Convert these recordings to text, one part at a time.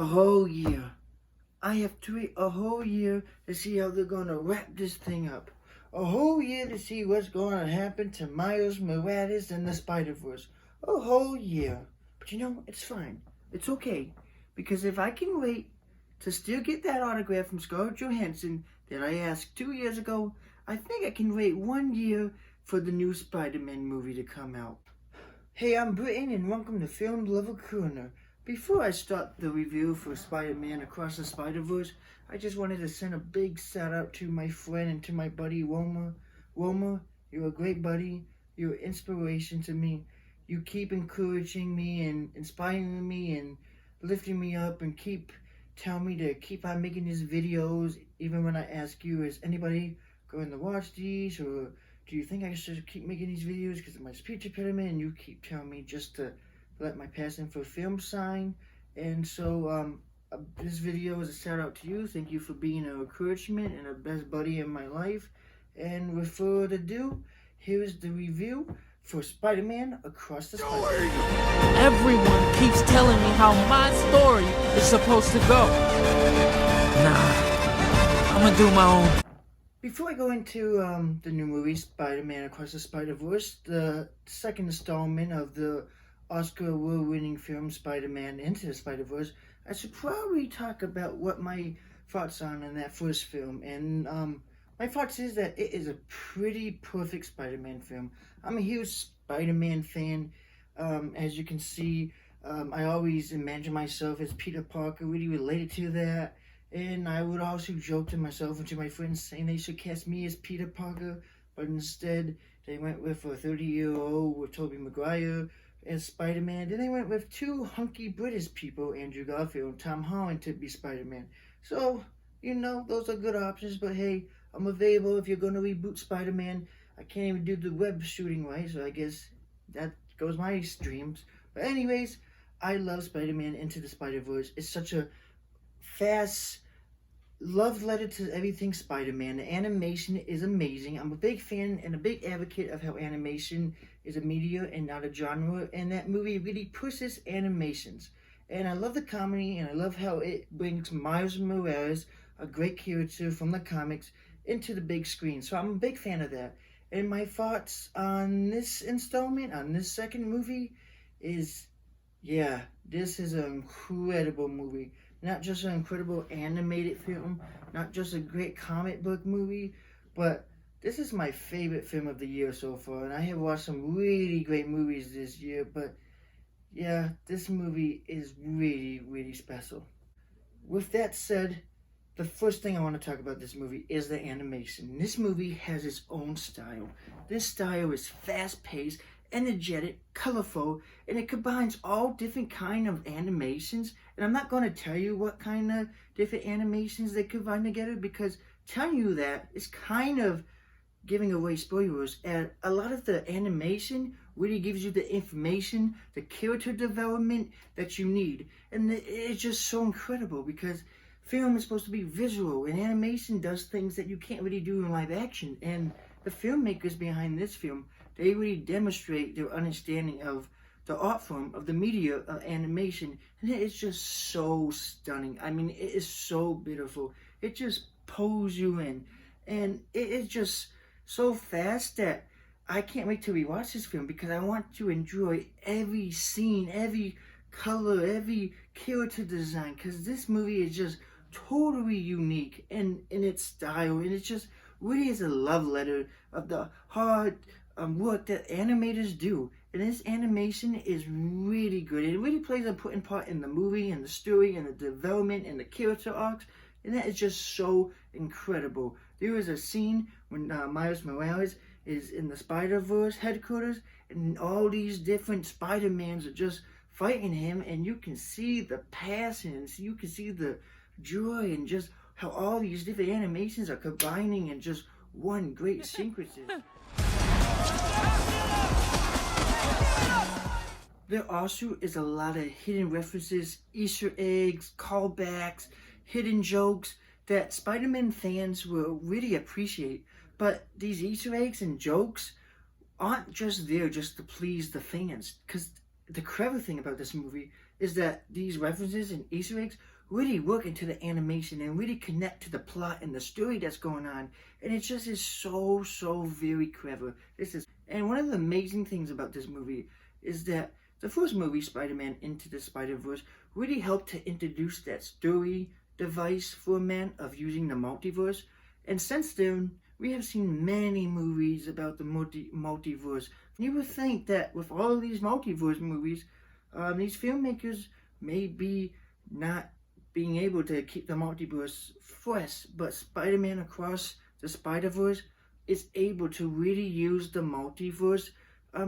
A whole year. I have to wait a whole year to see how they're going to wrap this thing up. A whole year to see what's going to happen to Miles Morales and the Spider-Verse. A whole year. But you know, it's fine. It's okay. Because if I can wait to still get that autograph from Scarlett Johansson that I asked 2 years ago, I think I can wait 1 year for the new Spider-Man movie to come out. Hey, I'm Britton and welcome to Film Lover Corner. Before I start the review for Spider-Man Across the Spider-Verse, I just wanted to send a big shout out to my friend and to my buddy Wilmer. Wilmer, you're a great buddy. You're an inspiration to me. You keep encouraging me and inspiring me and lifting me up and keep telling me to keep on making these videos, even when I ask you, is anybody going to watch these, or do you think I should keep making these videos because of my speech impediment? And you keep telling me just to let my passion for film shine. And so this video is a shout out to you. Thank you for being an encouragement and a best buddy in my life. And with further ado, here's the review for Spider-Man Across the Spider-Verse. Everyone keeps telling me how my story is supposed to go. Nah, I'm gonna do my own. Before I go into the new movie, Spider-Man Across the Spider-Verse, the second installment of the Oscar award-winning film Spider-Man Into the Spider-Verse, I should probably talk about what my thoughts are on that first film. And my thoughts is that it is a pretty perfect Spider-Man film. I'm a huge Spider-Man fan. As you can see, I always imagine myself as Peter Parker, really related to that. And I would also joke to myself and to my friends saying they should cast me as Peter Parker, but instead they went with a 30-year-old with Tobey Maguire as Spider-Man. Then they went with two hunky British people, Andrew Garfield and Tom Holland, to be Spider-Man. So, you know, those are good options, but hey, I'm available if you're going to reboot Spider-Man. I can't even do the web shooting right, so I guess that goes my dreams. But anyways, I love Spider-Man Into the Spider-Verse. It's such a fast love letter to everything Spider-Man. The animation is amazing. I'm a big fan and a big advocate of how animation is a media and not a genre, and that movie really pushes animations. And I love the comedy, and I love how it brings Miles Morales, a great character from the comics, into the big screen. So I'm a big fan of that. And my thoughts on this installment, on this second movie, is, yeah, this is an incredible movie. Not just an incredible animated film, not just a great comic book movie, but this is my favorite film of the year so far. And I have watched some really great movies this year, but yeah, this movie is really, really special. With that said, the first thing I want to talk about this movie is the animation. This movie has its own style. This style is fast-paced, energetic, colorful, and it combines all different kind of animations. And I'm not going to tell you what kind of different animations they combine together, because telling you that is kind of giving away spoilers. And a lot of the animation really gives you the information, the character development that you need. And it's just so incredible, because film is supposed to be visual, and animation does things that you can't really do in live action. And the filmmakers behind this film, they really demonstrate their understanding of the art form of the media of animation, and it is just so stunning. I mean, it is so beautiful. It just pulls you in, and it is just so fast that I can't wait to rewatch this film, because I want to enjoy every scene, every color, every character design, because this movie is just totally unique in its style, and it just really is a love letter of the hard work that animators do. And this animation is really good. It really plays an important part in the movie and the story and the development and the character arcs, and that is just so incredible. There is a scene when Miles Morales is in the Spider-Verse headquarters, and all these different Spider-Mans are just fighting him, and you can see the passion, you can see the joy, and just how all these different animations are combining in just one great synthesis. There also is a lot of hidden references, Easter eggs, callbacks, hidden jokes that Spider-Man fans will really appreciate. But these Easter eggs and jokes aren't just there just to please the fans, because the clever thing about this movie is that these references and Easter eggs really work into the animation and really connect to the plot and the story that's going on. And it just is so very clever. And one of the amazing things about this movie is that the first movie, Spider-Man Into the Spider-Verse, really helped to introduce that story device format of using the multiverse. And since then, we have seen many movies about the multiverse. You would think that with all of these multiverse movies, these filmmakers may be not being able to keep the multiverse fresh, but Spider-Man Across the Spider-Verse is able to really use the multiverse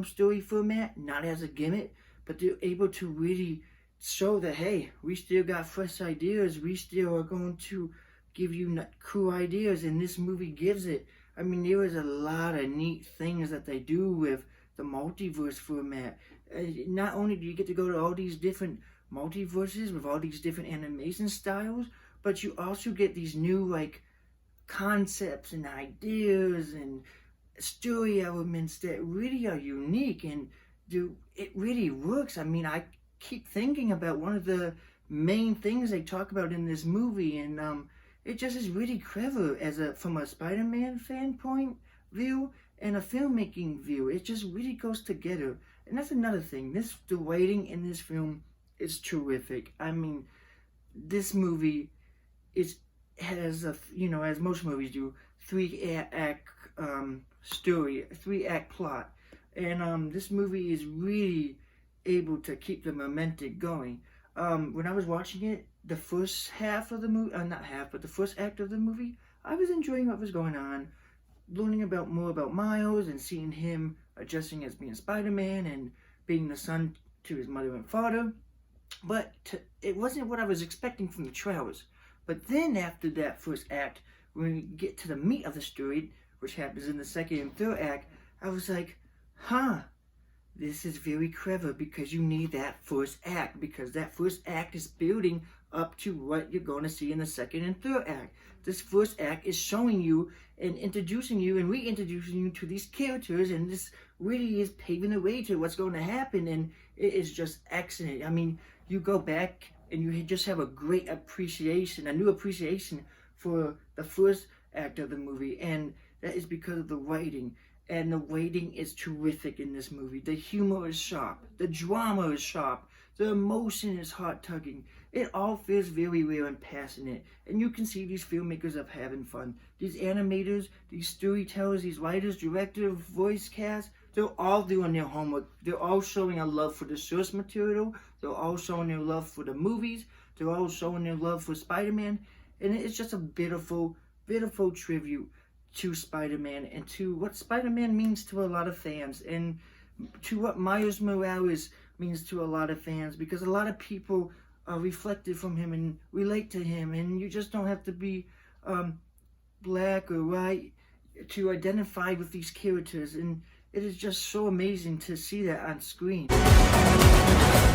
story format, not as a gimmick, but they're able to really show that, hey, we still got fresh ideas, we still are going to give you cool ideas, and this movie gives it. I mean, there is a lot of neat things that they do with the multiverse format. Not only do you get to go to all these different multiverses with all these different animation styles, but you also get these new like concepts and ideas and story elements that really are unique, and it really works. I mean, I keep thinking about one of the main things they talk about in this movie, and it just is really clever from a Spider-Man fan point view and a filmmaking view. It just really goes together. And that's another thing. The writing in this film is terrific. I mean, this movie has as most movies do, 3-act story, 3-act plot. And this movie is really able to keep the momentum going. When I was watching it, the first half of the movie, not half, but the first act of the movie, I was enjoying what was going on, learning more about Miles and seeing him adjusting as being Spider-Man and being the son to his mother and father. But it wasn't what I was expecting from the trailers. But then after that first act, when we get to the meat of the story, which happens in the second and third act, I was like, this is very clever, because you need that first act, because that first act is building up to what you're going to see in the second and third act. This first act is showing you and introducing you and reintroducing you to these characters, and this really is paving the way to what's going to happen, and it is just excellent. I mean, you go back and you just have a great appreciation, a new appreciation for the first act of the movie, and that is because of the writing. And the writing is terrific in this movie. The humor is sharp. The drama is sharp. The emotion is heart-tugging. It all feels very real and passionate. And you can see these filmmakers are having fun. These animators, these storytellers, these writers, directors, voice cast, they're all doing their homework. They're all showing a love for the source material. They're all showing their love for the movies. They're all showing their love for Spider-Man. And it's just a beautiful, beautiful tribute to Spider-Man and to what Spider-Man means to a lot of fans, and to what Miles Morales means to a lot of fans, because a lot of people are reflected from him and relate to him, and you just don't have to be black or white to identify with these characters, and it is just so amazing to see that on screen.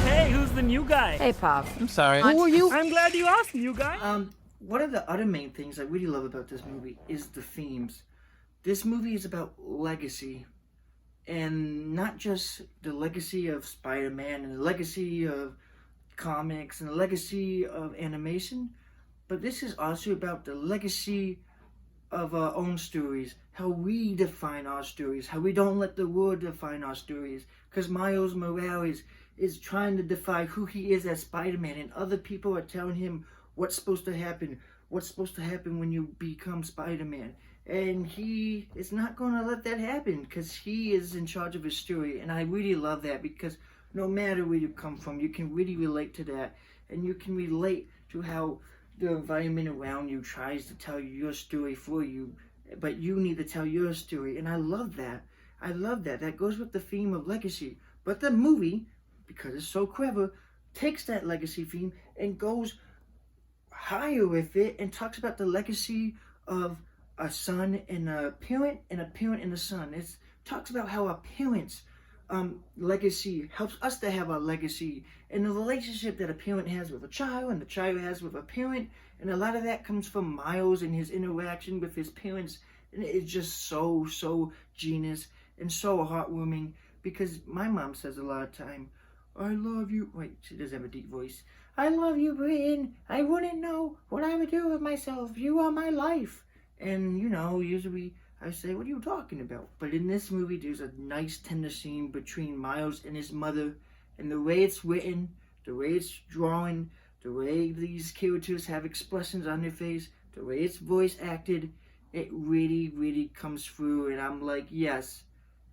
Hey, who's the new guy? Hey, Pop. I'm sorry. Who are you? I'm glad you asked, new guy. One of the other main things I really love about this movie is the themes. This movie is about legacy, and not just the legacy of Spider-Man and the legacy of comics and the legacy of animation, but this is also about the legacy of our own stories, how we define our stories, how we don't let the world define our stories, because Miles Morales is trying to define who he is as Spider-Man, and other people are telling him what's supposed to happen when you become Spider-Man. And he is not going to let that happen, because he is in charge of his story. And I really love that, because no matter where you come from, you can really relate to that. And you can relate to how the environment around you tries to tell you your story for you, but you need to tell your story. And I love that. I love that. That goes with the theme of legacy. But the movie, because it's so clever, takes that legacy theme and goes higher with it and talks about the legacy of a son and a parent and a son. It talks about how a parent's legacy helps us to have a legacy, and the relationship that a parent has with a child and the child has with a parent, and a lot of that comes from Miles and his interaction with his parents, and it's just so genius and so heartwarming, because my mom says a lot of time, I love you. Wait, she does have a deep voice. I love you, Britton. I wouldn't know what I would do with myself. You are my life. And, you know, usually I say, what are you talking about? But in this movie, there's a nice tender scene between Miles and his mother. And the way it's written, the way it's drawn, the way these characters have expressions on their face, the way it's voice acted, it really, really comes through. And I'm like, yes,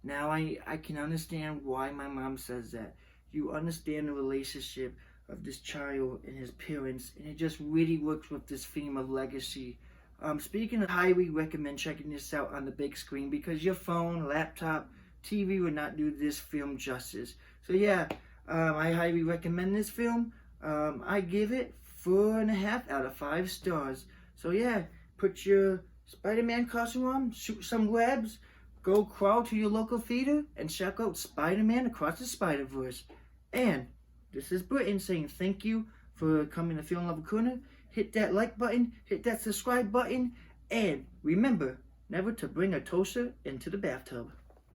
now I can understand why my mom says that. You understand the relationship of this child and his parents, and it just really works with this theme of legacy. Speaking of, highly recommend checking this out on the big screen because your phone, laptop, TV would not do this film justice. So yeah, I highly recommend this film. I give it 4.5 out of 5 stars. So yeah, put your Spider-Man costume on, shoot some webs, go crawl to your local theater, and check out Spider-Man Across the Spider-Verse. And this is Britton saying thank you for coming to Film Lover Corner. Hit that like button, hit that subscribe button, and remember never to bring a toaster into the bathtub.